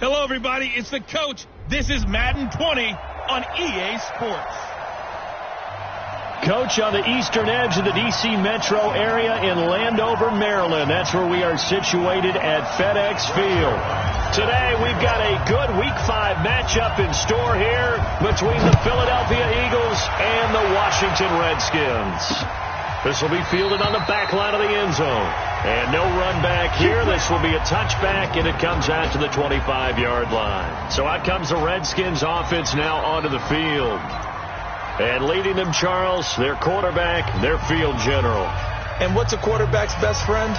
Hello, everybody. It's the coach. This is Madden 20 on EA Sports. Coach, on the eastern edge of the D.C. metro area in Landover, Maryland. That's where we are situated at FedEx Field. Today, we've got a good Week 5 matchup in store here between the Philadelphia Eagles and the Washington Redskins. This will be fielded on the back line of the end zone. And no run back here. This will be a touchback, and it comes out to the 25-yard line. So out comes the Redskins offense now onto the field. And leading them, Charles, their quarterback, their field general. And what's a quarterback's best friend?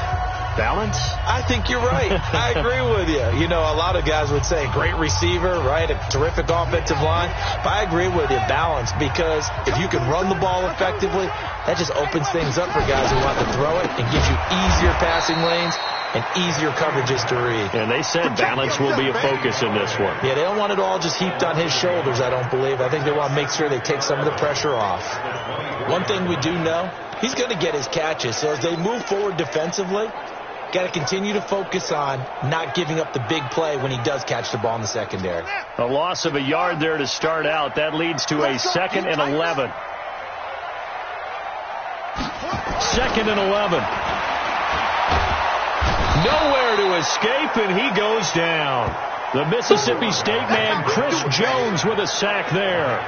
Balance? I think you're right. I agree with you. You know, a lot of guys would say great receiver, right? A terrific offensive line. But I agree with you, balance, because if you can run the ball effectively, that just opens things up for guys who want to throw it and gives you easier passing lanes and easier coverages to read. And they said balance will be a focus in this one. Yeah, they don't want it all just heaped on his shoulders, I don't believe. I think they want to make sure they take some of the pressure off. One thing we do know, he's going to get his catches. So as they move forward defensively, got to continue to focus on not giving up the big play when he does catch the ball in the secondary. A loss of a yard there to start out. That leads to a 2nd and 11. 2nd and 11. Nowhere to escape, and he goes down. The Mississippi State man, Chris Jones, with a sack there.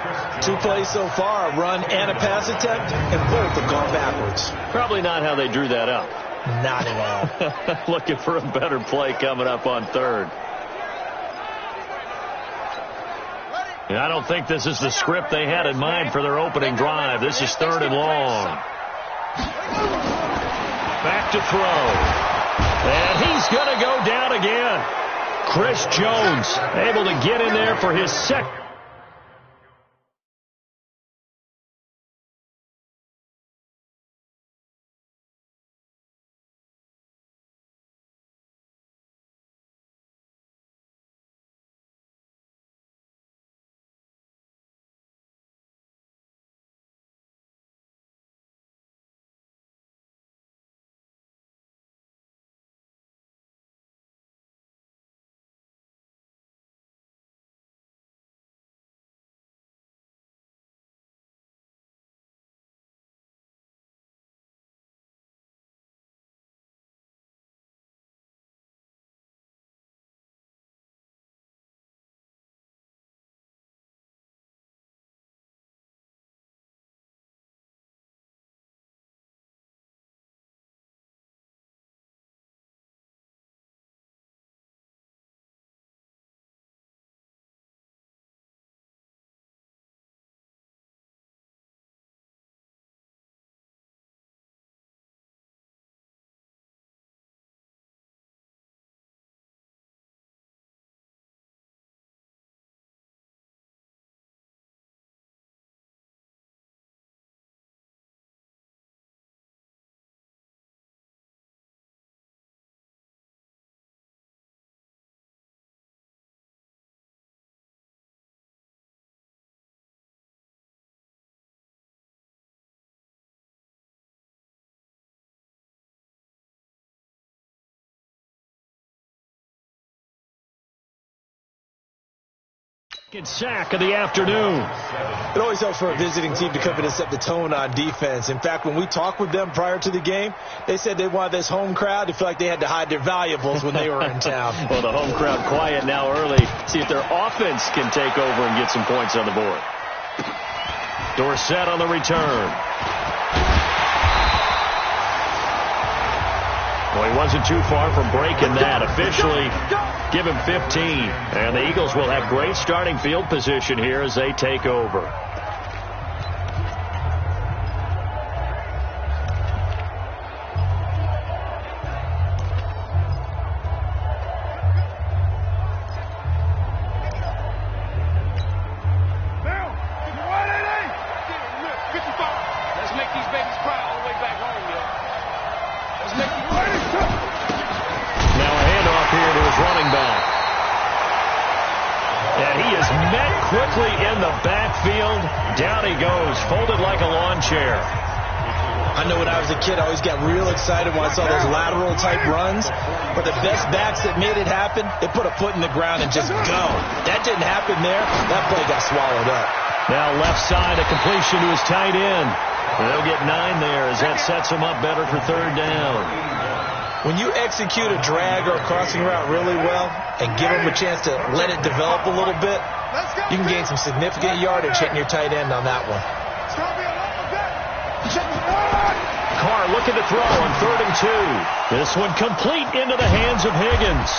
2 plays so far, a run and a pass attempt, and both have gone backwards. Probably not how they drew that up. Not at all. Looking for a better play coming up on 3rd. And I don't think this is the script they had in mind for their opening drive. This is 3rd and long. Back to throw. And he's going to go down again. Chris Jones able to get in there for his second. Sack of the afternoon. It always helps for a visiting team to come in and set the tone on defense. In fact, when we talked with them prior to the game, they said they wanted this home crowd to feel like they had to hide their valuables when they were in town. Well, the home crowd quiet now early. See if their offense can take over and get some points on the board. Dorsett on the return. Well, he wasn't too far from breaking that. Officially, give him 15. And the Eagles will have great starting field position here as they take over. I know when I was a kid, I always got real excited when I saw those lateral-type runs. But the best backs that made it happen, they put a foot in the ground and just go. That didn't happen there. That play got swallowed up. Now left side, a completion to his tight end. They'll get 9 there as that sets him up better for third down. When you execute a drag or a crossing route really well and give them a chance to let it develop a little bit, you can gain some significant yardage hitting your tight end on that one. Carr looking to throw on 3rd and 2. This one complete into the hands of Higgins.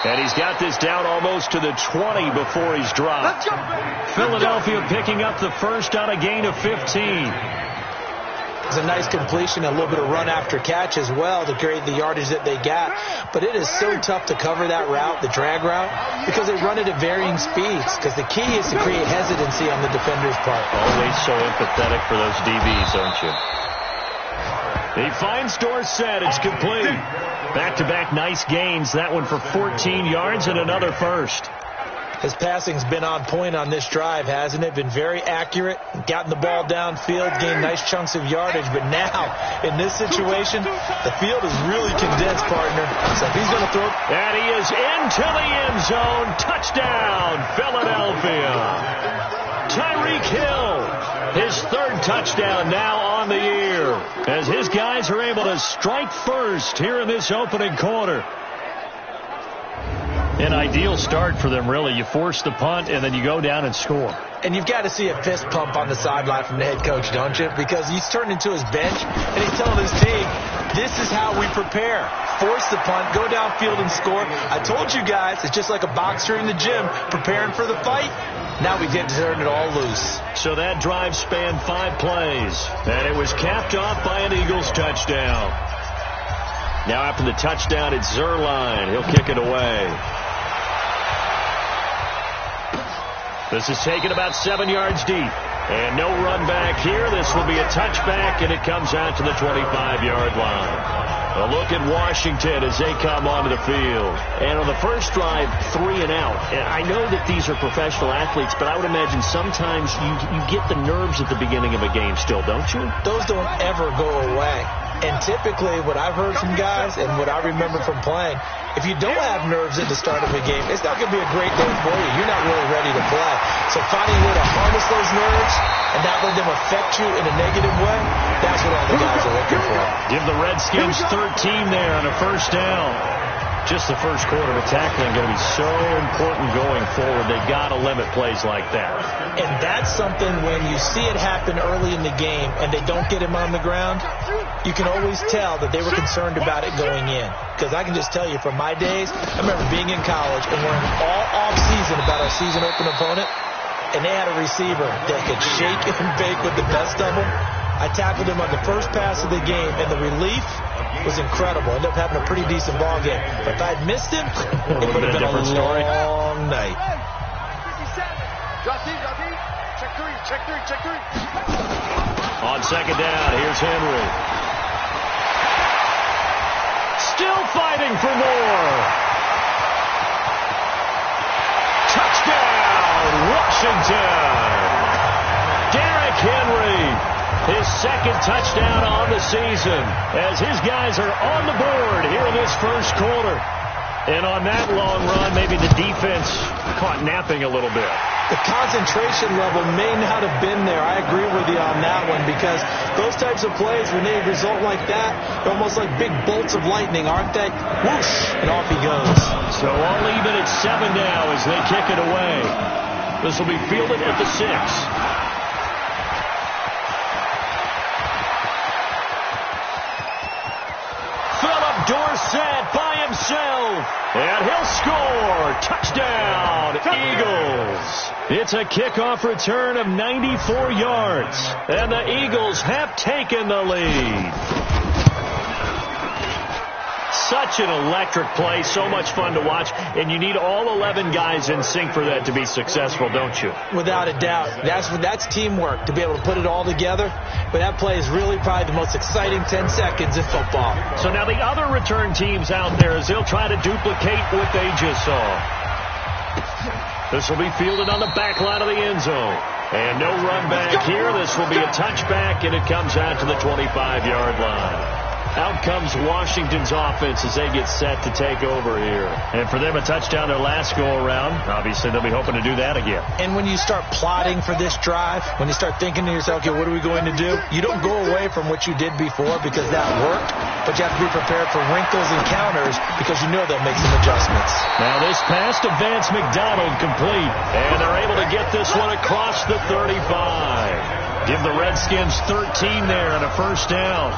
And he's got this down almost to the 20 before he's dropped. Philadelphia picking up the first on a gain of 15. It's a nice completion, a little bit of run after catch as well to create the yardage that they got. But it is so tough to cover that route, the drag route, because they run it at varying speeds. Because the key is to create hesitancy on the defender's part. Always so empathetic for those DBs, aren't you? He finds Dorsett. It's complete. Back-to-back nice gains. That one for 14 yards and another first. His passing's been on point on this drive, hasn't it? Been very accurate, gotten the ball downfield, gained nice chunks of yardage. But now, in this situation, the field is really condensed, partner. So if he's going to throw... And he is into the end zone. Touchdown, Philadelphia. Tyreek Hill, his 3rd touchdown now on the year, as his guys are able to strike first here in this opening quarter. An ideal start for them, really. You force the punt, and then you go down and score. And you've got to see a fist pump on the sideline from the head coach, don't you? Because he's turned into his bench, and he's telling his team, this is how we prepare. Force the punt, go downfield and score. I told you guys, it's just like a boxer in the gym preparing for the fight. Now we get to turn it all loose. So that drive spanned 5 plays, and it was capped off by an Eagles touchdown. Now after the touchdown, it's Zerline. He'll kick it away. This is taken about 7 yards deep. And no run back here. This will be a touchback, and it comes out to the 25-yard line. A look at Washington as they come onto the field. And on the first drive, 3 and out. And I know that these are professional athletes, but I would imagine sometimes you get the nerves at the beginning of a game still, don't you? Those don't ever go away. And typically, what I've heard from guys and what I remember from playing, if you don't have nerves at the start of a game, it's not going to be a great day for you. You're not really ready to play. So finding a way to harness those nerves and not let them affect you in a negative way, that's what all the guys are looking for. Give the Redskins 13 there on a first down. Just the first quarter of tackling going to be so important going forward. They've got to limit plays like that. And that's something when you see it happen early in the game and they don't get him on the ground, you can always tell that they were concerned about it going in. Because I can just tell you from my days, I remember being in college and learning all off-season about our season open opponent, and they had a receiver that could shake and bake with the best of them. I tackled him on the first pass of the game, and the relief was incredible. Ended up having a pretty decent ball game. But if I had missed him, it would have been a long night. Check three. On second down, here's Henry. Still fighting for more. Touchdown, Washington. Derrick Henry. His 2nd touchdown on the season as his guys are on the board here in this first quarter. And on that long run, maybe the defense caught napping a little bit. The concentration level may not have been there. I agree with you on that one because those types of plays, when they result like that, they're almost like big bolts of lightning, aren't they? Whoosh, and off he goes. So all even at 7 now as they kick it away. This will be fielded at the 6. Dorsett by himself, and he'll score. Touchdown, Eagles. It's a kickoff return of 94 yards, and the Eagles have taken the lead. Such an electric play, so much fun to watch, and you need all 11 guys in sync for that to be successful, don't you? Without a doubt. That's teamwork, to be able to put it all together. But that play is really probably the most exciting 10 seconds in football. So now the other return teams out there, as they'll try to duplicate what they just saw. This will be fielded on the back line of the end zone. And no run back here. This will be a touchback, and it comes out to the 25-yard line. Out comes Washington's offense as they get set to take over here. And for them, a touchdown their last go-around. Obviously, they'll be hoping to do that again. And when you start plotting for this drive, when you start thinking to yourself, okay, what are we going to do? You don't go away from what you did before because that worked, but you have to be prepared for wrinkles and counters because you know they'll make some adjustments. Now this pass to Vance McDonald complete, and they're able to get this one across the 35. Give the Redskins 13 there and a first down.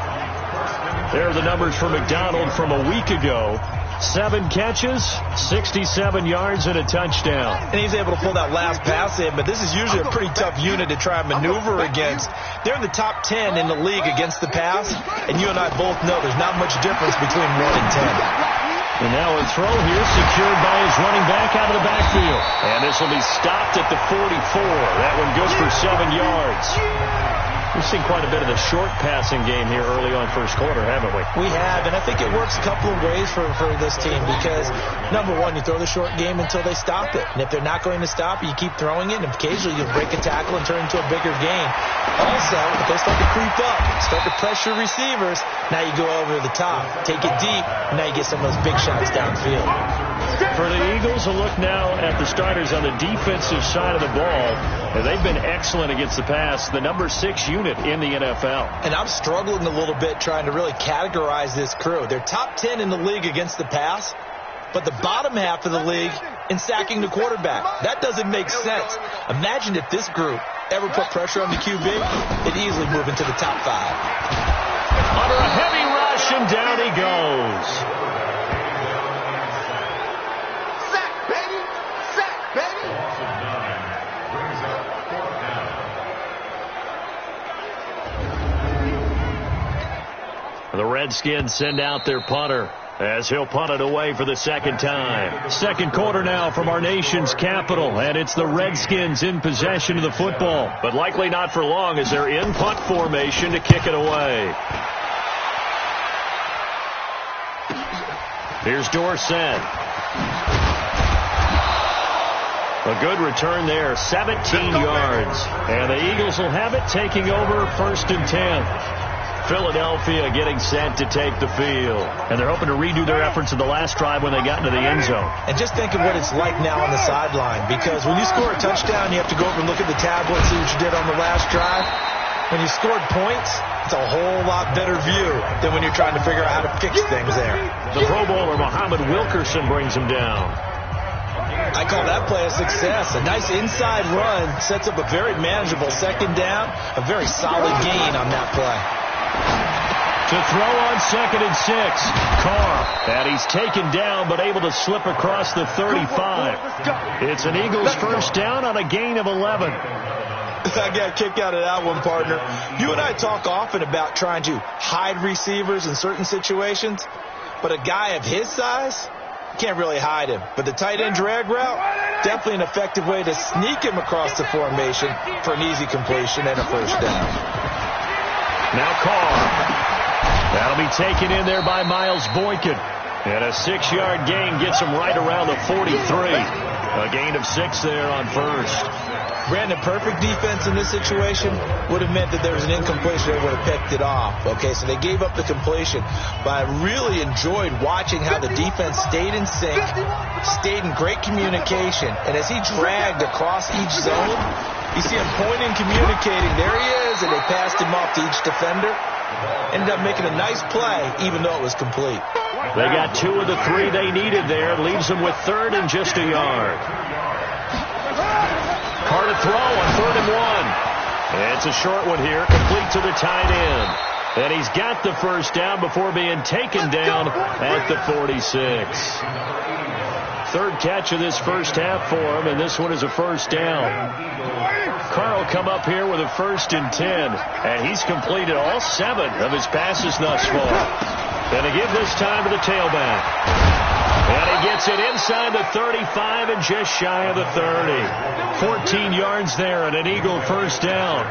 There are the numbers for McDonald from a week ago. 7 catches, 67 yards, and a touchdown. And he's able to pull that last pass in, but this is usually a pretty tough unit to try and maneuver against. They're in the top 10 in the league against the pass, and you and I both know there's not much difference between 1 and 10. And now a throw here secured by his running back out of the backfield. And this will be stopped at the 44. That one goes for 7 yards. We've seen quite a bit of the short passing game here early on first quarter, haven't we? We have, and I think it works a couple of ways for this team because, number one, you throw the short game until they stop it. And if they're not going to stop it, you keep throwing it, and occasionally you'll break a tackle and turn it into a bigger game. Also, if they start to creep up, start to pressure receivers, now you go over the top, take it deep, and now you get some of those big shots downfield. For the Eagles, a look now at the starters on the defensive side of the ball. They've been excellent against the pass, the number 6 unit in the NFL. And I'm struggling a little bit trying to really categorize this crew. They're top 10 in the league against the pass, but the bottom half of the league in sacking the quarterback. That doesn't make sense. Imagine if this group ever put pressure on the QB, it'd easily move into the top 5. Under a heavy rush, and down he goes. The Redskins send out their punter as he'll punt it away for the second time. Second quarter now from our nation's capital, and it's the Redskins in possession of the football, but likely not for long as they're in punt formation to kick it away. Here's Dorsett. A good return there, 17 yards. And the Eagles will have it, taking over 1st and 10. Philadelphia getting set to take the field. And they're hoping to redo their efforts in the last drive when they got into the end zone. And just think of what it's like now on the sideline. Because when you score a touchdown, you have to go over and look at the tablet and see what you did on the last drive. When you scored points, it's a whole lot better view than when you're trying to figure out how to fix things there. The Pro Bowler Muhammad Wilkerson brings him down. I call that play a success. A nice inside run sets up a very manageable second down. A very solid gain on that play. To throw on 2nd and 6. Carr. And he's taken down but able to slip across the 35. It's an Eagles first down on a gain of 11. I got a kick out of that one, partner. You and I talk often about trying to hide receivers in certain situations, but a guy of his size, can't really hide him. But the tight end drag route, definitely an effective way to sneak him across the formation for an easy completion and a first down. Now Carr. That'll be taken in there by Miles Boykin. And a 6-yard gain gets him right around the 43. A gain of 6 there on first. Brandon, perfect defense in this situation would have meant that there was an incompletion. They would have picked it off. Okay, so they gave up the completion. But I really enjoyed watching how the defense stayed in sync, stayed in great communication. And as he dragged across each zone, you see him pointing, communicating. There he is, and they passed him off to each defender. Ended up making a nice play, even though it was complete. They got 2 of the 3 they needed there. Leaves them with 3rd and just a yard. Carr to throw on 3rd and 1. It's a short one here, complete to the tight end. And he's got the first down before being taken down at the 46. 3rd catch of this first half for him, and this one is a first down. Carr will come up here with a 1st and 10, and he's completed all 7 of his passes thus far. And they give this time to the tailback. And he gets it inside the 35 and just shy of the 30. 14 yards there and an Eagle first down.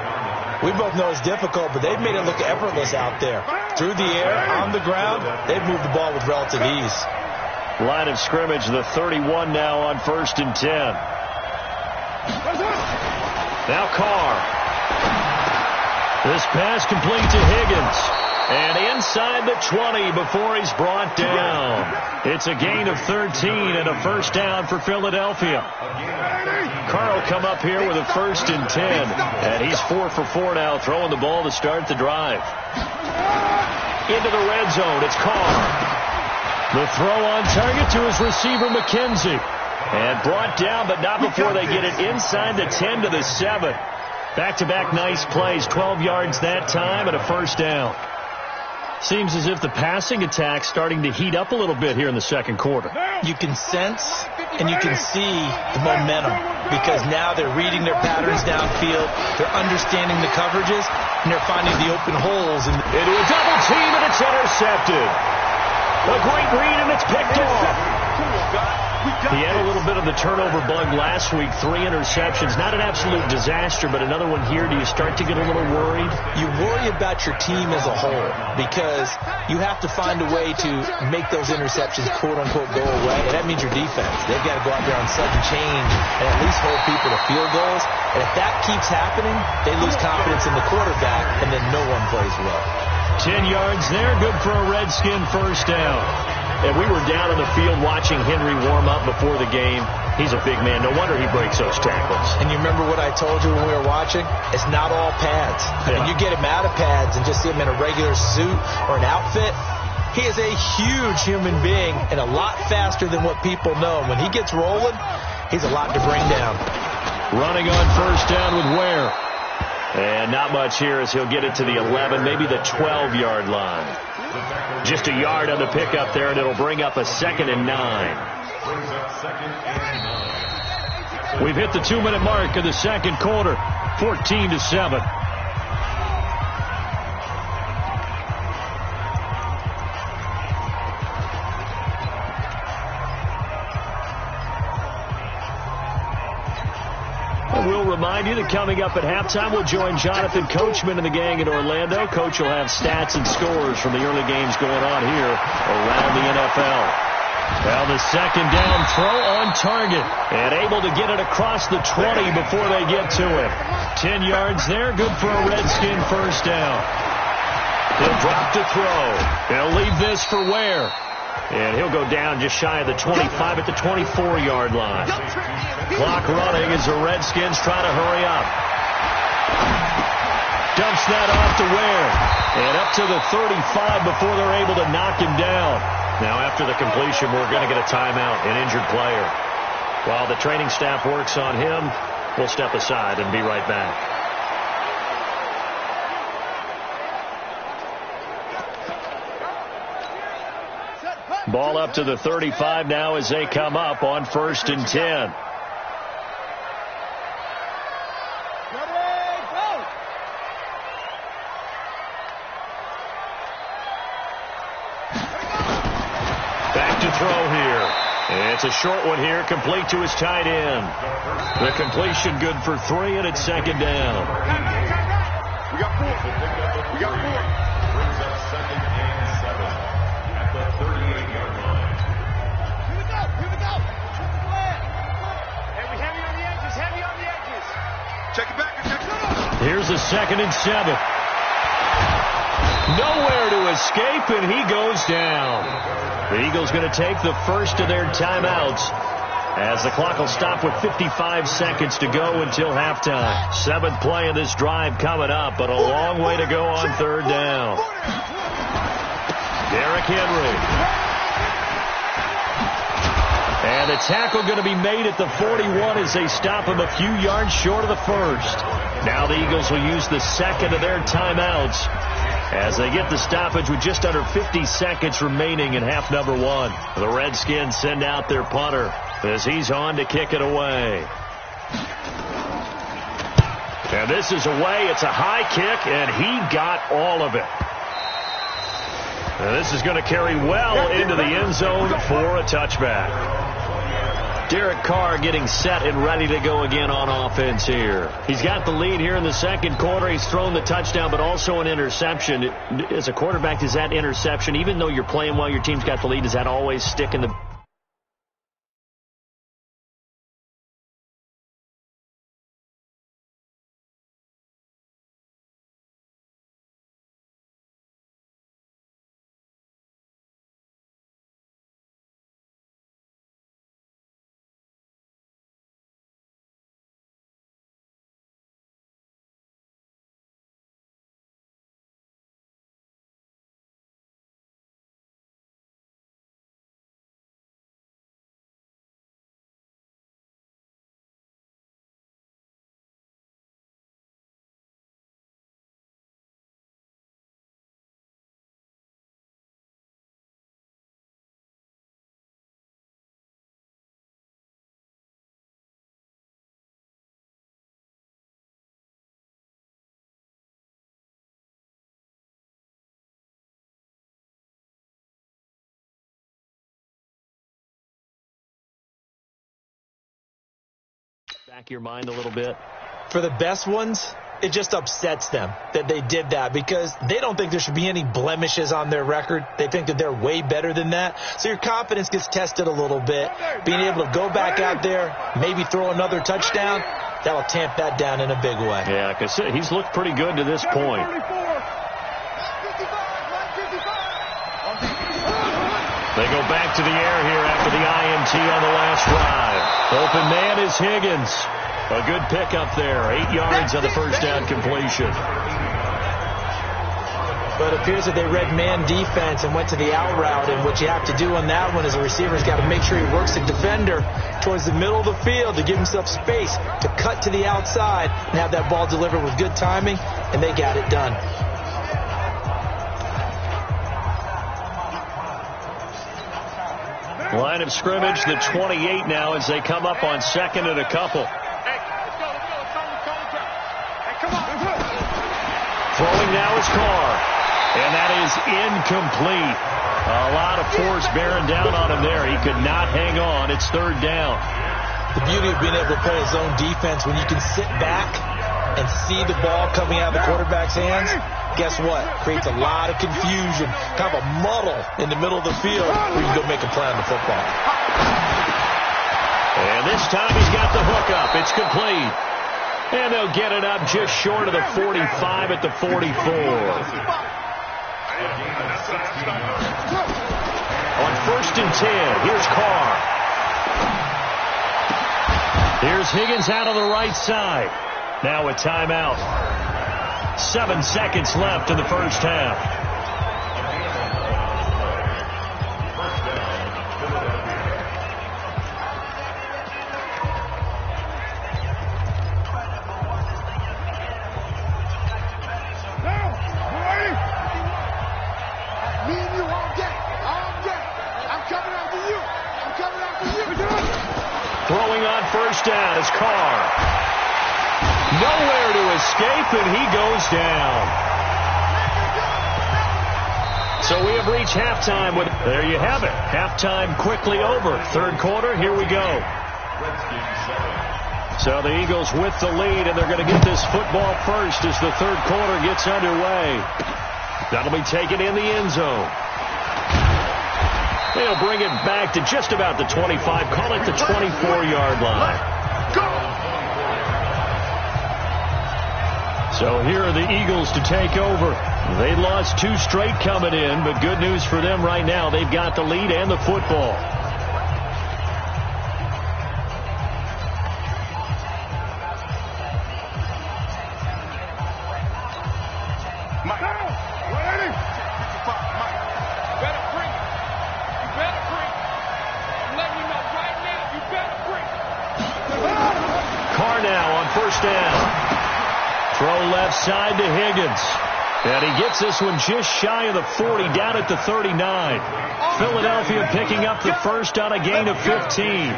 We both know it's difficult, but they've made it look effortless out there. Through the air, on the ground, they've moved the ball with relative ease. Line of scrimmage, the 31 now on 1st and 10. Now Carr. This pass complete to Higgins. And inside the 20 before he's brought down. It's a gain of 13 and a first down for Philadelphia. Carr will come up here with a 1st and 10. And he's 4 for 4 now, throwing the ball to start the drive. Into the red zone, it's Carr. The throw on target to his receiver, McKenzie. And brought down, but not before they get it inside the 10 to the 7. Back-to-back nice plays, 12 yards that time and a first down. Seems as if the passing attack's starting to heat up a little bit here in the second quarter. You can sense and you can see the momentum because now they're reading their patterns downfield, they're understanding the coverages, and they're finding the open holes. Into a double team, and it's intercepted. A great read, and it's picked off. He had a little bit of the turnover bug last week, 3 interceptions. Not an absolute disaster, but another one here. Do you start to get a little worried? You worry about your team as a whole because you have to find a way to make those interceptions, quote-unquote, go away. And that means your defense. They've got to go out there on sudden change and at least hold people to field goals. And if that keeps happening, they lose confidence in the quarterback, and then no one plays well. 10 yards there, good for a Redskin first down. And we were down in the field watching Henry warm up before the game. He's a big man. No wonder he breaks those tackles. And you remember what I told you when we were watching? It's not all pads. I mean, you get him out of pads and just see him in a regular suit or an outfit. He is a huge human being and a lot faster than what people know. When he gets rolling, he's a lot to bring down. Running on first down with Ware. And not much here as he'll get it to the 11, maybe the 12-yard line. Just a yard on the pickup there, and it'll bring up a 2nd and 9. We've hit the 2-minute mark of the second quarter, 14-7. We'll remind you that coming up at halftime, we'll join Jonathan Coachman and the gang in Orlando. Coach will have stats and scores from the early games going on here around the NFL. Well, the second down throw on target and able to get it across the 20 before they get to him. 10 yards there, good for a Redskin first down. He'll drop to throw. They'll leave this for Ware. And he'll go down just shy of the 25 at the 24-yard line. Clock running as the Redskins try to hurry up. Dumps that off to Ware. And up to the 35 before they're able to knock him down. Now after the completion, we're going to get a timeout, an injured player. While the training staff works on him, we'll step aside and be right back. Ball up to the 35 now as they come up on 1st and 10. Back to throw here. It's a short one here, complete to his tight end. The completion good for 3, and it's 2nd down. We got 4. We got 4. Brings up 2nd and 7 at the 38-yard line. Here we go. Here we go. Heavy on the edges. Heavy on the edges. Check it back. Check it out. Here's a 2nd and 7. Nowhere to escape, and he goes down. The Eagles going to take the first of their timeouts as the clock will stop with 55 seconds to go until halftime. 7th play of this drive coming up, but a long way to go on 3rd down. Derrick Henry. And the tackle going to be made at the 41 as they stop him a few yards short of the first. Now the Eagles will use the 2nd of their timeouts as they get the stoppage with just under 50 seconds remaining in half number 1. The Redskins send out their punter as he's on to kick it away. And this is away. It's a high kick, and he got all of it. And this is going to carry well into the end zone for a touchback. Derek Carr getting set and ready to go again on offense here. He's got the lead here in the second quarter. He's thrown the touchdown, but also an interception. As a quarterback, does that interception, even though you're playing well, your team's got the lead, does that always stick in the Back your mind a little bit. For the best ones, it just upsets them that they did that because they don't think there should be any blemishes on their record. They think that they're way better than that. So your confidence gets tested a little bit. Being able to go back out there, maybe throw another touchdown, that'll tamp that down in a big way. Yeah, because he's looked pretty good to this point. They go back to the air here after the INT on the last drive. Open man is Higgins. A good pickup there. 8 yards on the first down completion. But it appears that they read man defense and went to the out route. And what you have to do on that one is a receiver's got to make sure he works the defender towards the middle of the field to give himself space to cut to the outside and have that ball delivered with good timing. And they got it done. Line of scrimmage, the 28 now as they come up on second and a couple. Throwing now is Carr. And that is incomplete. A lot of force bearing down on him there. He could not hang on. It's third down. The beauty of being able to play his own defense when you can sit back and see the ball coming out of the quarterback's hands, guess what? Creates a lot of confusion, kind of a muddle in the middle of the field where you can go make a play on the football. And this time he's got the hook up. It's complete. And they'll get it up just short of the 45 at the 44. On 1st and 10, here's Carr. Here's Higgins out on the right side. Now a timeout. 7 seconds left in the first half. Throwing on first down is Carr. Nowhere to escape, and he goes down. So we have reached halftime. There you have it. Halftime quickly over. Third quarter, here we go. So the Eagles with the lead, and they're going to get this football first as the third quarter gets underway. That'll be taken in the end zone. They'll bring it back to just about the 25. Call it the 24-yard line. So here are the Eagles to take over. They lost 2 straight coming in, but good news for them right now. They've got the lead and the football. Side to Higgins. And he gets this one just shy of the 40, down at the 39. Philadelphia picking up the first on a gain of 15.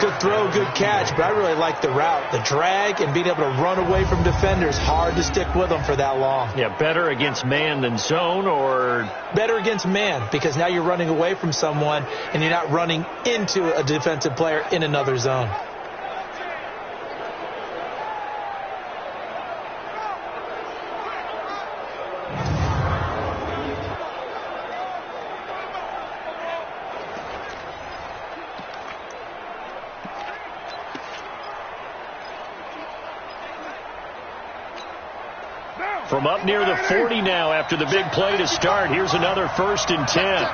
Good throw, good catch, but I really like the route. The drag and being able to run away from defenders, hard to stick with them for that long. Yeah, better against man than zone, or? Better against man, because now you're running away from someone and you're not running into a defensive player in another zone. From up near the 40 now after the big play to start. Here's another 1st and 10.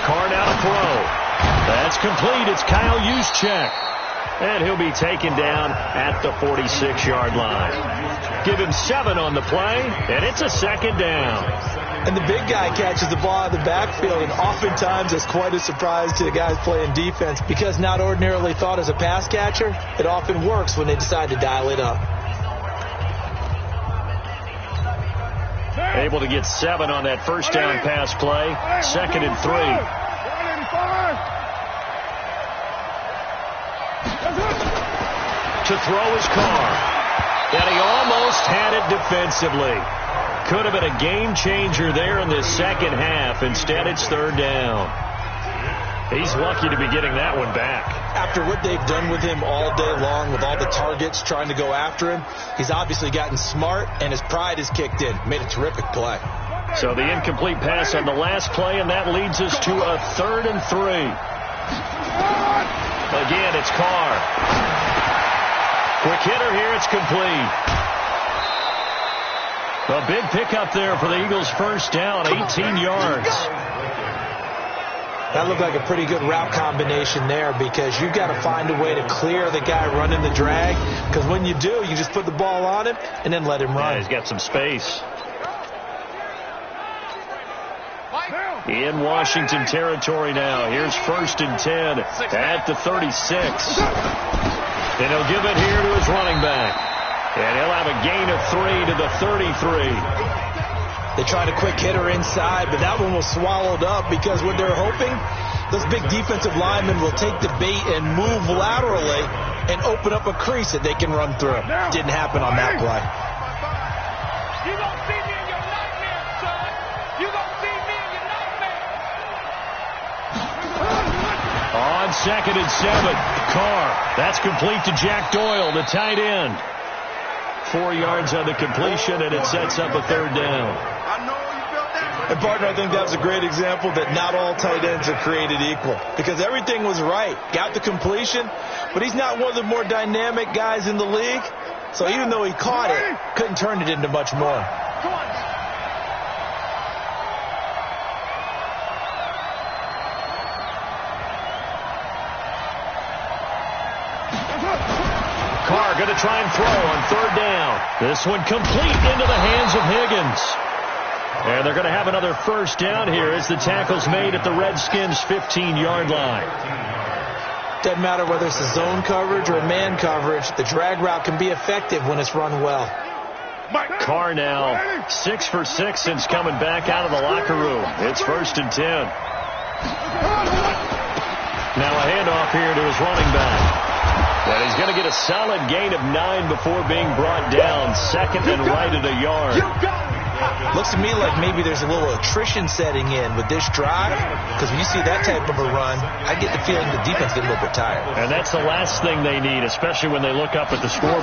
Carr now to throw. That's complete. It's Kyle Juszczyk. And he'll be taken down at the 46-yard line. Give him 7 on the play, and it's a 2nd down. And the big guy catches the ball out of the backfield, and oftentimes it's quite a surprise to the guys playing defense because not ordinarily thought as a pass catcher, it often works when they decide to dial it up. Able to get 7 on that first down pass play. 2nd and 3. To throw his Carr. And he almost had it defensively. Could have been a game changer there in this second half. Instead, it's 3rd down. He's lucky to be getting that one back. After what they've done with him all day long, with all the targets trying to go after him, he's obviously gotten smart, and his pride has kicked in. Made a terrific play. So the incomplete pass on the last play, and that leads us to a 3rd and 3. Again, it's Carr. Quick hitter here, it's complete. A big pickup there for the Eagles' first down, 18 yards. That looked like a pretty good route combination there, because you've got to find a way to clear the guy running the drag, because when you do, you just put the ball on him and then let him run. Yeah, he's got some space. In Washington territory now. Here's 1st and 10 at the 36. And he'll give it here to his running back. And he'll have a gain of 3 to the 33. They tried a quick hitter inside, but that one was swallowed up, because what they're hoping, those big defensive linemen will take the bait and move laterally and open up a crease that they can run through. Didn't happen on that play. You don't see me in your nightmare, son. You don't see me in your nightmare. On 2nd and 7, Carr. That's complete to Jack Doyle, the tight end. 4 yards on the completion, and it sets up a 3rd down. And, partner, I think that was a great example that not all tight ends are created equal, because everything was right. Got the completion, but he's not one of the more dynamic guys in the league. So even though he caught it, couldn't turn it into much more. Carr going to try and throw on 3rd down. This one complete into the hands of Higgins. And they're going to have another first down here as the tackle's made at the Redskins' 15-yard line. Doesn't matter whether it's a zone coverage or a man coverage, the drag route can be effective when it's run well. Carr now 6 for 6 since coming back out of the locker room. It's 1st and 10. Now a handoff here to his running back. And he's going to get a solid gain of 9 before being brought down. 2nd and right at a yard. Looks to me like maybe there's a little attrition setting in with this drive, because when you see that type of a run, I get the feeling the defense gets a little bit tired. And that's the last thing they need, especially when they look up at the scoreboard.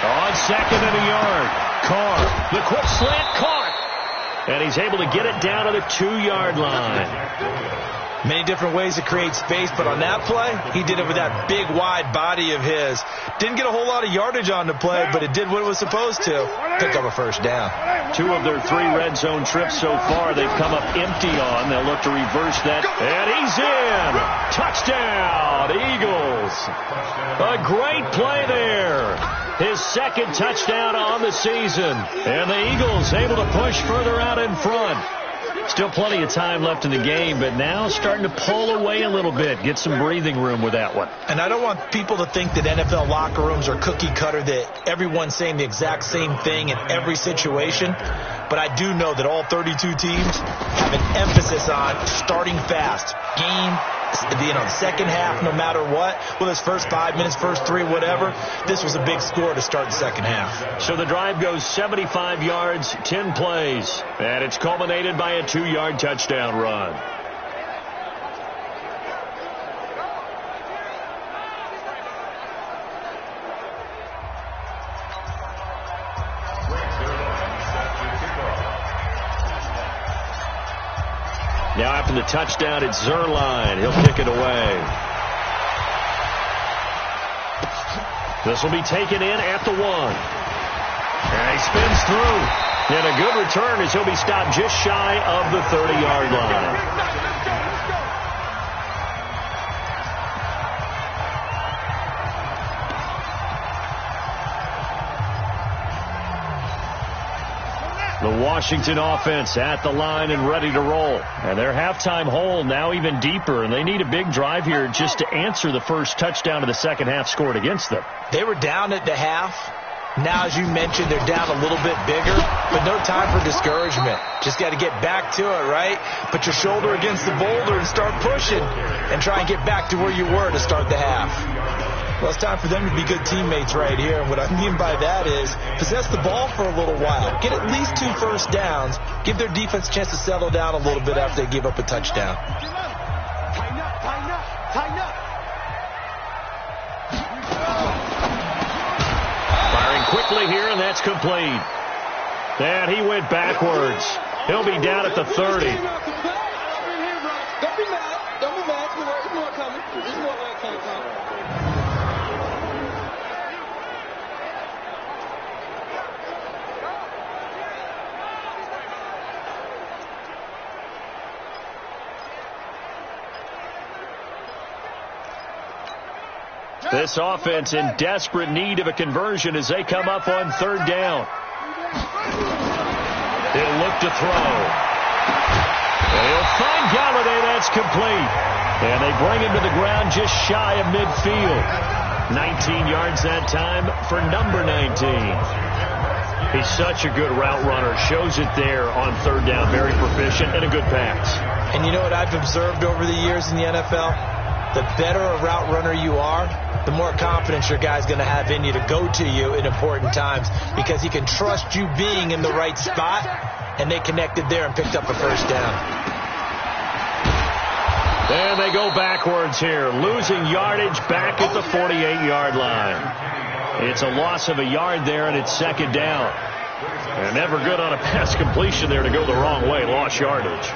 On 2nd and a yard, Carr, the quick slant caught. And he's able to get it down to the 2-yard line. Many different ways to create space, but on that play, he did it with that big, wide body of his. Didn't get a whole lot of yardage on the play, but it did what it was supposed to. Pick up a first down. 2 of their 3 red zone trips so far, they've come up empty on. They'll look to reverse that. And he's in! Touchdown, Eagles! A great play there. His 2nd touchdown on the season. And the Eagles able to push further out in front. Still plenty of time left in the game, but now starting to pull away a little bit. Get some breathing room with that one. And I don't want people to think that NFL locker rooms are cookie cutter, that everyone's saying the exact same thing in every situation. But I do know that all 32 teams have an emphasis on starting fast. The second half, no matter what, whether it's first 5 minutes, first 3, whatever, this was a big score to start the second half. So the drive goes 75 yards, 10 plays, and it's culminated by a 2-yard touchdown run. Now after the touchdown, it's Zerline. He'll kick it away. This will be taken in at the 1. And he spins through. And a good return as he'll be stopped just shy of the 30-yard line. The Washington offense at the line and ready to roll. And their halftime hole now even deeper, and they need a big drive here just to answer the first touchdown of the second half scored against them. They were down at the half. Now, as you mentioned, they're down a little bit bigger, but no time for discouragement. Just got to get back to it, right? Put your shoulder against the boulder and start pushing and try and get back to where you were to start the half. Well, it's time for them to be good teammates right here. And what I mean by that is possess the ball for a little while. Get at least 2 first downs. Give their defense a chance to settle down a little bit after they give up a touchdown. Tighten up. Firing quickly here, and that's complete. And he went backwards. He'll be down at the 30. Don't be mad. Don't be mad. There's more coming. There's more coming. This offense in desperate need of a conversion as they come up on third down. He'll look to throw. And he'll find Galladay. That's complete. And they bring him to the ground just shy of midfield. 19 yards that time for number 19. He's such a good route runner. Shows it there on third down. Very proficient and a good pass. And you know what I've observed over the years in the NFL? The better a route runner you are, the more confidence your guy's going to have in you to go to you in important times because he can trust you being in the right spot, and they connected there and picked up a first down. And they go backwards here, losing yardage back at the 48-yard line. It's a loss of a yard there, and it's second down. And never good on a pass completion there to go the wrong way, lost yardage.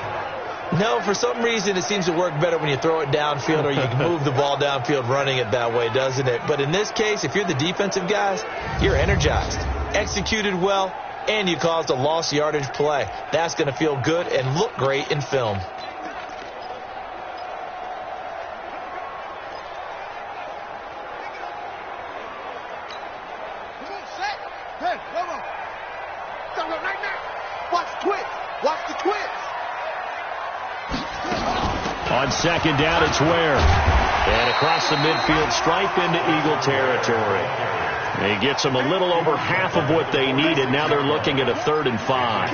No, for some reason it seems to work better when you throw it downfield or you can move the ball downfield running it that way, doesn't it? But in this case, if you're the defensive guys, you're energized, executed well, and you caused a lost yardage play. That's going to feel good and look great in film. On second down, it's Ware. And across the midfield stripe into Eagle territory. He gets them a little over half of what they needed. Now they're looking at a 3rd and 5.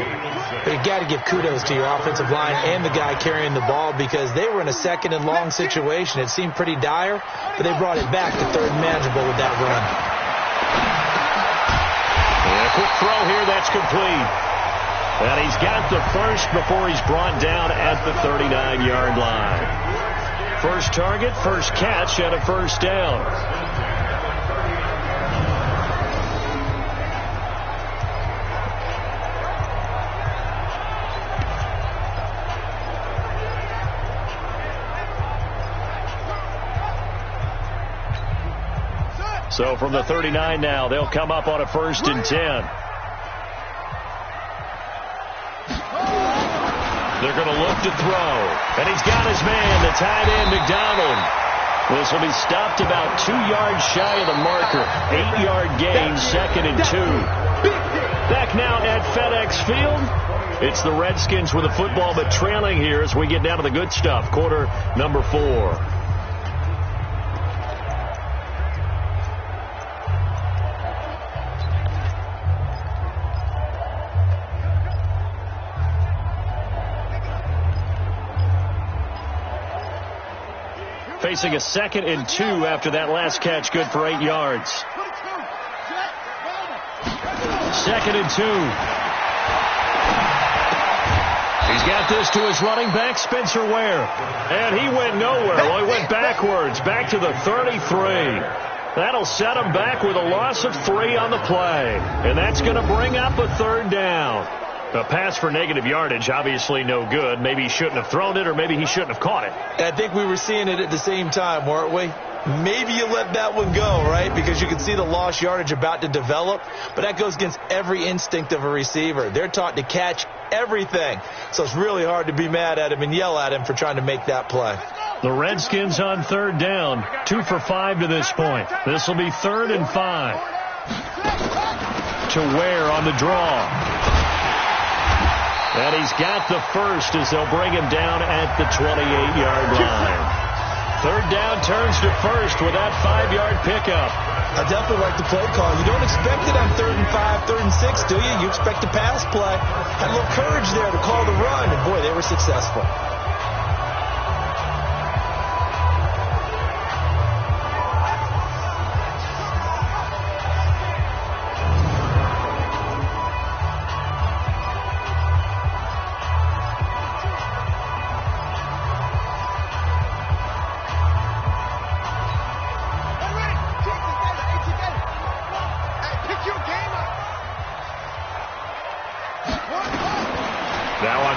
But you got to give kudos to your offensive line and the guy carrying the ball because they were in a 2nd and long situation. It seemed pretty dire, but they brought it back to 3rd and manageable with that run. And a quick throw here, that's complete. And he's got the first before he's brought down at the 39-yard line. First target, first catch, and a first down. So from the 39 now, they'll come up on a 1st and 10. They're going to look to throw. And he's got his man, the tight end, McDonald. This will be stopped about 2 yards shy of the marker. 8-yard gain, 2nd and 2. Back now at FedEx Field. It's the Redskins with the football, but trailing here as we get down to the good stuff. Quarter number 4. Facing a 2nd and 2 after that last catch, good for 8 yards. 2nd and 2. He's got this to his running back, Spencer Ware. And he went nowhere. Well, he went backwards, back to the 33. That'll set him back with a loss of 3 on the play. And that's going to bring up a 3rd down. A pass for negative yardage, obviously no good. Maybe he shouldn't have thrown it, or maybe he shouldn't have caught it. I think we were seeing it at the same time, weren't we? Maybe you let that one go, right? Because you can see the lost yardage about to develop. But that goes against every instinct of a receiver. They're taught to catch everything. So it's really hard to be mad at him and yell at him for trying to make that play. The Redskins on 3rd down. 2 for 5 to this point. This will be 3rd and 5. To Ware on the draw. And he's got the first as they'll bring him down at the 28-yard line. 3rd down turns to 1st with that 5-yard pickup. I definitely like the play call. You don't expect it on 3rd and 5, 3rd and 6, do you? You expect a pass play. Had a little courage there to call the run, and boy, they were successful.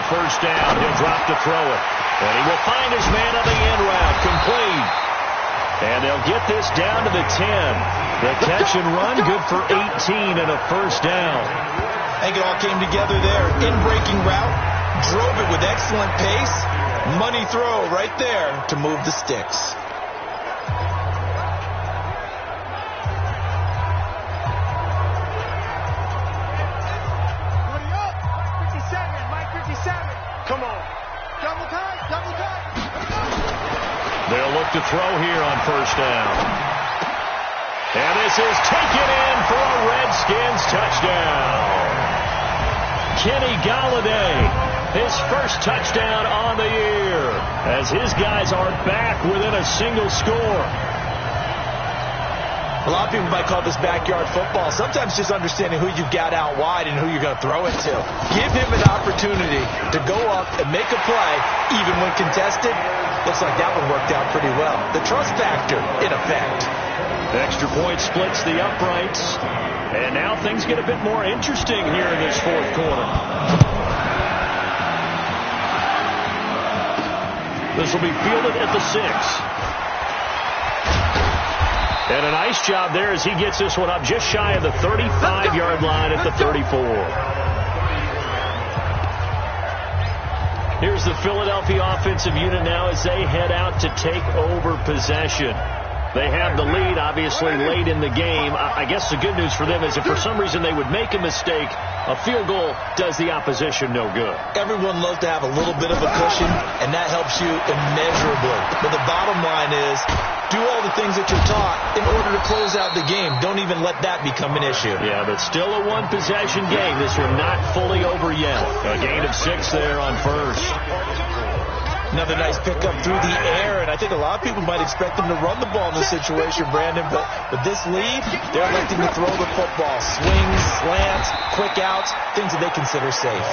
first down. He'll drop to throw it. And he will find his man on the end route. Complete. And they'll get this down to the 10. The catch and run, good for 18 and a first down. I think it all came together there. In-breaking route, drove it with excellent pace. Money throw right there to move the sticks. Come on. Double time, double time. They'll look to throw here on first down. And this is taken in for a Redskins touchdown. Kenny Golladay, his first touchdown on the year, as his guys are back within a single score. A lot of people might call this backyard football. Sometimes just understanding who you've got out wide and who you're going to throw it to. Give him an opportunity to go up and make a play, even when contested. Looks like that one worked out pretty well. The trust factor, in effect. Extra point splits the uprights. And now things get a bit more interesting here in this fourth quarter. This will be fielded at the 6. And a nice job there as he gets this one up just shy of the 35-yard line at the 34. Here's the Philadelphia offensive unit now as they head out to take over possession. They have the lead, obviously, late in the game. I guess the good news for them is if for some reason they would make a mistake, a field goal does the opposition no good. Everyone loves to have a little bit of a cushion, and that helps you immeasurably. But the bottom line is, do all the things that you're taught in order to close out the game. Don't even let that become an issue. Yeah, but still a one-possession game. This one not fully over yet. A gain of 6 there on first. Another nice pickup through the air, and I think a lot of people might expect them to run the ball in this situation, Brandon, but with this lead, they're electing to throw the football. Swings, slants, quick outs, things that they consider safe.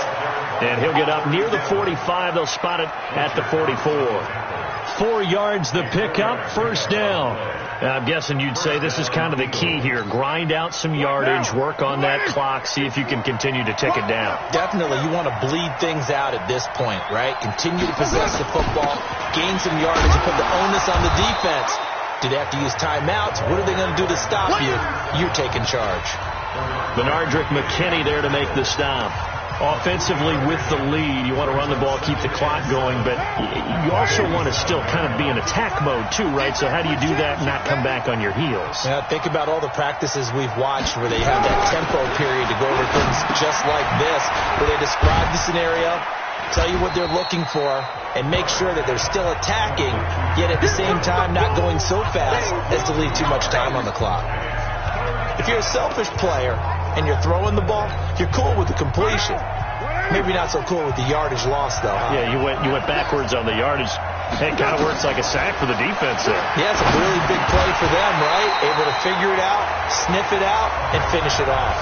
And he'll get up near the 45. They'll spot it at the 44. 4 yards the pickup, first down. Now, I'm guessing you'd say this is kind of the key here. Grind out some yardage, work on that clock, see if you can continue to tick it down. Definitely. You want to bleed things out at this point, right? Continue to possess the football, gain some yardage, and put the onus on the defense. Do they have to use timeouts? What are they going to do to stop you? You're taking charge. Benardrick McKinney there to make the stop. Offensively with the lead, you want to run the ball, keep the clock going, but you also want to still kind of be in attack mode too, right? So how do you do that and not come back on your heels? Yeah, think about all the practices we've watched where they have that tempo period to go over things just like this, where they describe the scenario, tell you what they're looking for, and make sure that they're still attacking, yet at the same time not going so fast as to leave too much time on the clock. If you're a selfish player and you're throwing the ball, you're cool with the completion. Maybe not so cool with the yardage loss, though. Huh? Yeah, you went backwards on the yardage. It kind of works like a sack for the defense there. Yeah, it's a really big play for them, right? Able to figure it out, sniff it out, and finish it off.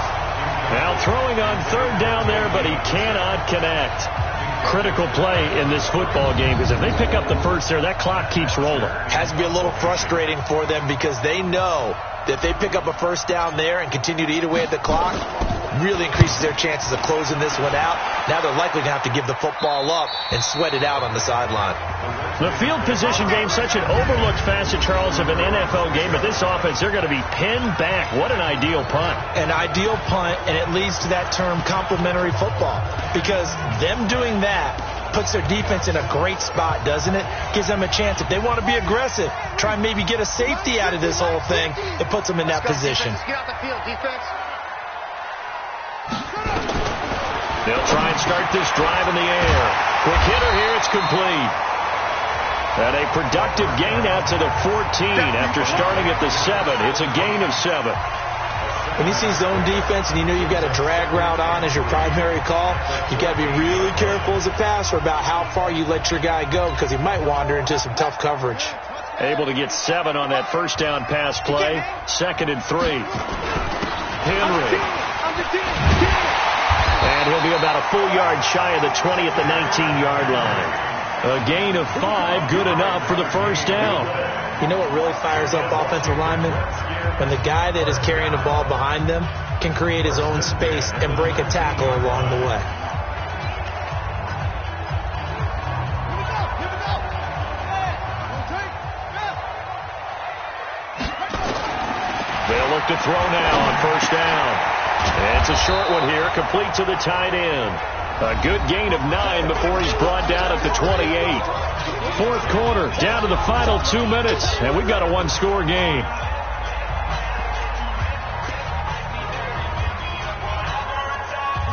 Now throwing on third down there, but he cannot connect. Critical play in this football game, because if they pick up the first there, that clock keeps rolling. Has to be a little frustrating for them because they know that if they pick up a first down there and continue to eat away at the clock, really increases their chances of closing this one out. Now they're likely going to have to give the football up and sweat it out on the sideline. The field position game, such an overlooked facet, Charles, of an NFL game, but this offense, they're going to be pinned back. What an ideal punt. An ideal punt, and it leads to that term complementary football, because them doing that puts their defense in a great spot, doesn't it? Gives them a chance. If they want to be aggressive, try and maybe get a safety out of this whole thing, it puts them in that position. Get out the field, defense. They'll try and start this drive in the air. Quick hitter here, it's complete. And a productive gain out to the 14 after starting at the 7. It's a gain of 7. When you see zone defense and you know you've got a drag route on as your primary call, you've got to be really careful as a passer about how far you let your guy go, because he might wander into some tough coverage. Able to get 7 on that first down pass play. 2nd and 3. Henry. And he'll be about a full yard shy of the 20 at the 19-yard line. A gain of 5, good enough for the first down. You know what really fires up offensive linemen? When the guy that is carrying the ball behind them can create his own space and break a tackle along the way. look to throw now on first down. It's a short one here, complete to the tight end. A good gain of 9 before he's brought down at the 28. Fourth quarter, down to the final 2 minutes, and we've got a one-score game.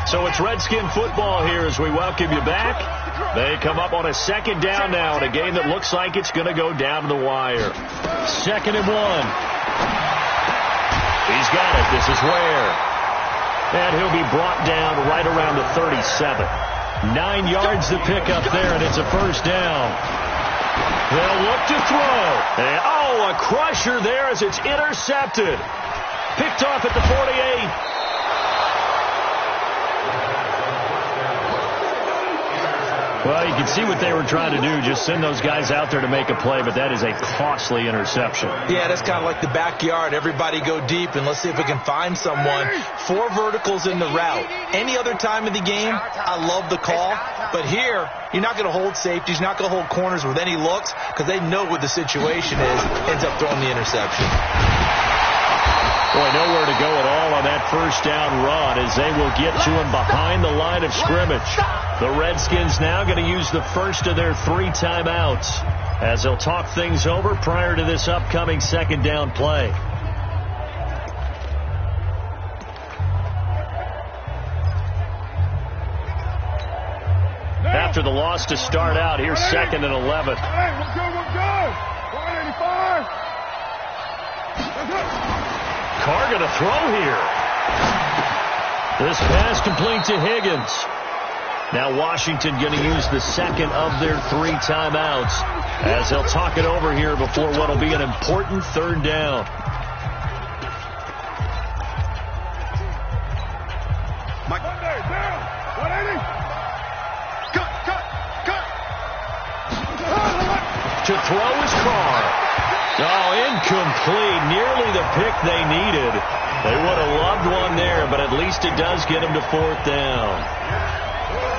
So it's Redskin football here as we welcome you back. They come up on a second down now in a game that looks like it's going to go down to the wire. 2nd and 1. He's got it. This is Ware. And he'll be brought down right around the 37. 9 yards to pick up there, and it's a first down. They'll look to throw. And, a crusher there as it's intercepted. Picked off at the 48. Well, you can see what they were trying to do, just send those guys out there to make a play, but that is a costly interception. Yeah, that's kind of like the backyard. Everybody go deep, and let's see if we can find someone. 4 verticals in the route. Any other time of the game, I love the call, but here, you're not going to hold safeties, you're not going to hold corners with any looks, because they know what the situation is, ends up throwing the interception. Boy, nowhere to go at all on that first down run as they will get to him behind the line of scrimmage. The Redskins now going to use the first of their 3 timeouts as they'll talk things over prior to this upcoming second down play. After the loss to start out, here's 2nd and 11. Carr going to throw here. This pass complete to Higgins. Now Washington going to use the second of their 3 timeouts as they'll talk it over here before what will be an important third down. To throw is Carr. Incomplete. Nearly the pick they needed. They would have loved one there, but at least it does get them to 4th down.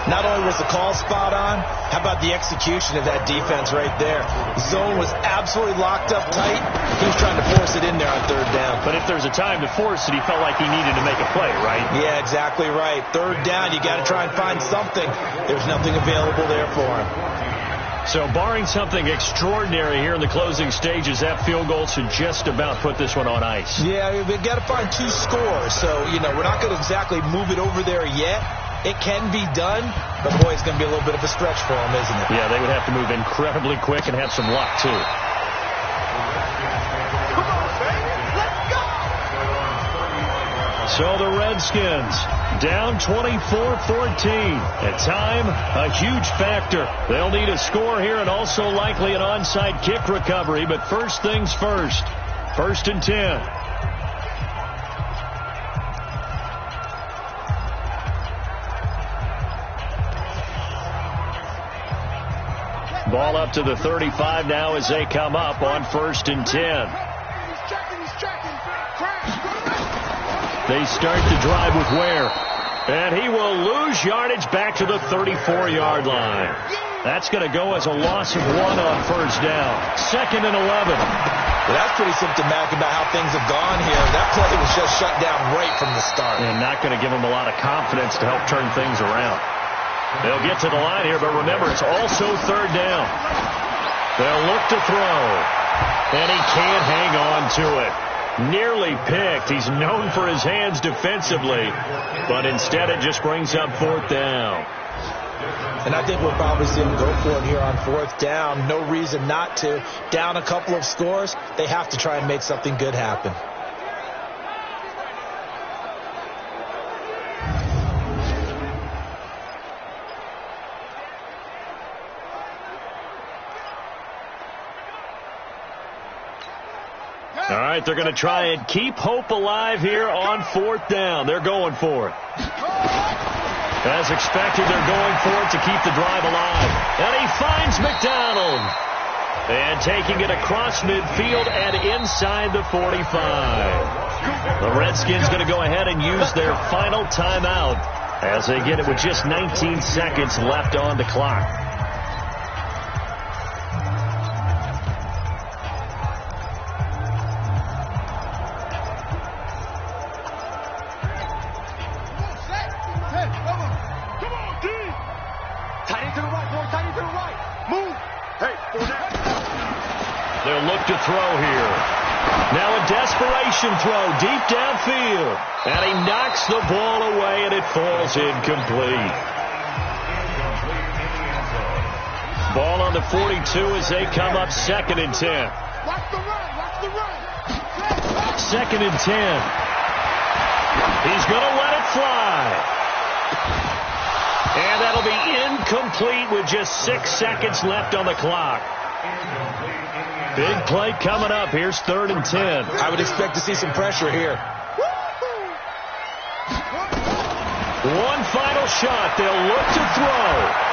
Not only was the call spot on, how about the execution of that defense right there? The zone was absolutely locked up tight. He was trying to force it in there on 3rd down. But if there's a time to force it, he felt like he needed to make a play, right? Yeah, exactly right. 3rd down, you got to try and find something. There's nothing available there for him. So barring something extraordinary here in the closing stages, that field goal should just about put this one on ice. Yeah, we've got to find 2 scores. So, we're not going to exactly move it over there yet. It can be done, but boy, it's going to be a little bit of a stretch for them, isn't it? Yeah, they would have to move incredibly quick and have some luck, too. Come on, baby. Let's go! So the Redskins down 24-14. At time, a huge factor. They'll need a score here and also likely an onside kick recovery, but first things first. 1st and 10. Ball up to the 35 now as they come up on 1st and 10. They start the drive with Ware. And he will lose yardage back to the 34-yard line. That's going to go as a loss of 1 on first down. 2nd and 11. Well, that's pretty symptomatic about how things have gone here. That play was just shut down right from the start. And not going to give him a lot of confidence to help turn things around. They'll get to the line here, but remember, it's also 3rd down. They'll look to throw. And he can't hang on to it. Nearly picked. He's known for his hands defensively, but instead it just brings up 4th down. And I think we'll probably see him go for it here on 4th down. No reason not to. Down a couple of scores, they have to try and make something good happen. All right, they're going to try and keep hope alive here on 4th down. They're going for it. As expected, they're going for it to keep the drive alive. And he finds McDonald. And taking it across midfield and inside the 45. The Redskins going to go ahead and use their final timeout as they get it with just 19 seconds left on the clock. They'll look to throw here. Now a desperation throw deep downfield. And he knocks the ball away, and it falls incomplete. Ball on the 42 as they come up 2nd and 10. Watch the run. Watch the run. 2nd and 10. He's going to let it fly. And that'll be incomplete with just 6 seconds left on the clock. Big play coming up. Here's 3rd and 10. I would expect to see some pressure here. One final shot. They'll look to throw.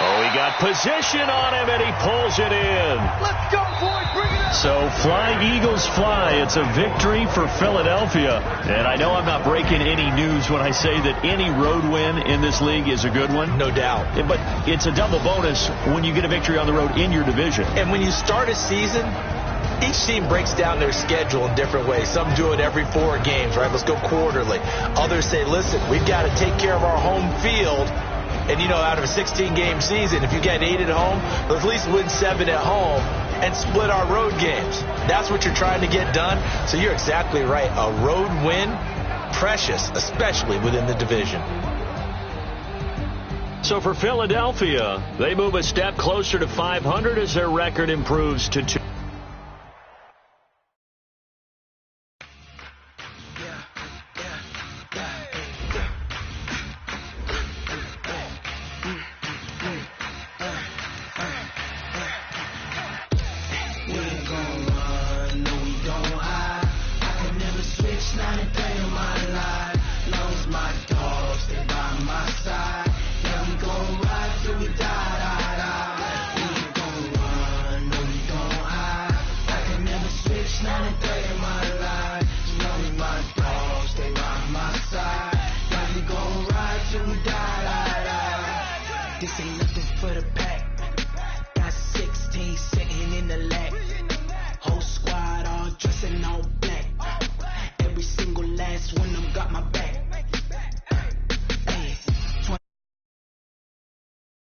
Oh, he got position on him, and he pulls it in. Let's go, boys. Bring it up. So fly, Eagles, fly. It's a victory for Philadelphia. And I know I'm not breaking any news when I say that any road win in this league is a good one. No doubt. But it's a double bonus when you get a victory on the road in your division. And when you start a season, each team breaks down their schedule in different ways. Some do it every 4 games, right? Let's go quarterly. Others say, listen, we've got to take care of our home field. And, out of a 16-game season, if you get 8 at home, let's at least win 7 at home and split our road games. That's what you're trying to get done. So you're exactly right. A road win, precious, especially within the division. So for Philadelphia, they move a step closer to 500 as their record improves to 2.